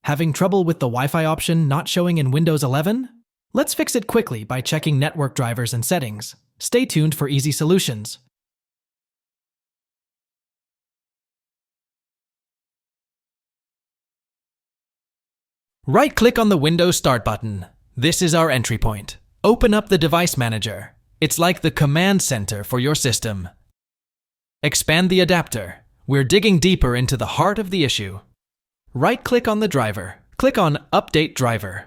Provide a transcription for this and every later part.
Having trouble with the Wi-Fi option not showing in Windows 11? Let's fix it quickly by checking network drivers and settings. Stay tuned for easy solutions. Right-click on the Windows Start button. This is our entry point. Open up the Device Manager. It's like the command center for your system. Expand the adapter. We're digging deeper into the heart of the issue. Right-click on the driver. Click on Update Driver.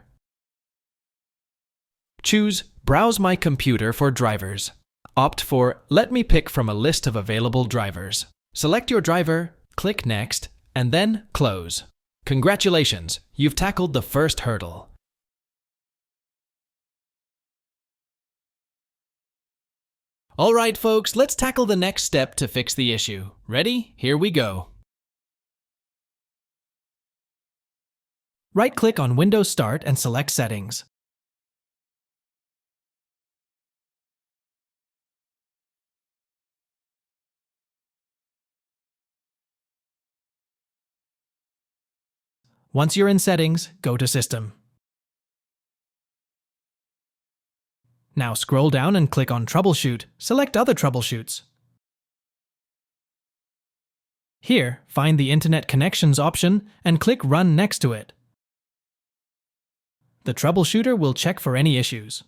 Choose Browse My Computer for drivers. Opt for Let me pick from a list of available drivers. Select your driver, click Next, and then Close. Congratulations, you've tackled the first hurdle. Alright folks, let's tackle the next step to fix the issue. Ready? Here we go. Right-click on Windows Start and select Settings. Once you're in Settings, go to System. Now scroll down and click on Troubleshoot. Select Other troubleshoots. Here, find the Internet Connections option and click Run next to it. The troubleshooter will check for any issues.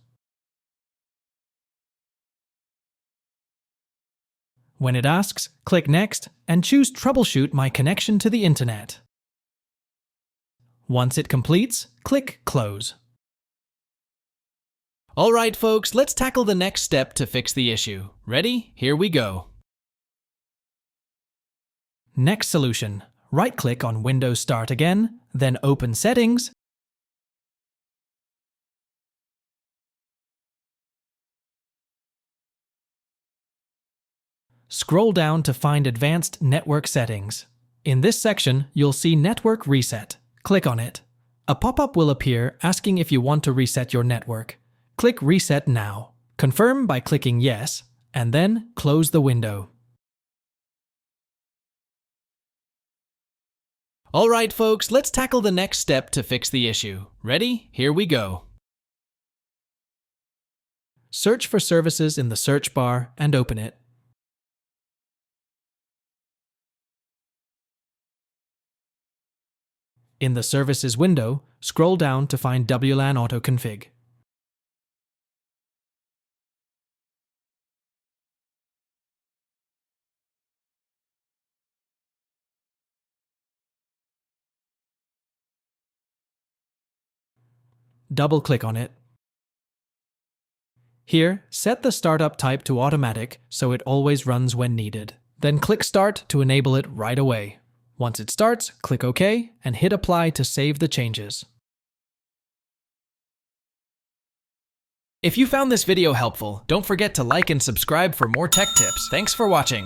When it asks, click Next and choose Troubleshoot my connection to the Internet. Once it completes, click Close. Alright folks, let's tackle the next step to fix the issue. Ready? Here we go. Next solution. Right-click on Windows Start again, then open Settings. Scroll down to find Advanced Network Settings. In this section, you'll see Network Reset. Click on it. A pop-up will appear asking if you want to reset your network. Click Reset Now. Confirm by clicking Yes, and then close the window. Alright folks, let's tackle the next step to fix the issue. Ready? Here we go. Search for services in the search bar and open it. In the Services window, scroll down to find WLAN Autoconfig. Double-click on it. Here, set the startup type to automatic so it always runs when needed. Then click Start to enable it right away. Once it starts, click OK and hit Apply to save the changes. If you found this video helpful, don't forget to like and subscribe for more tech tips. Thanks for watching.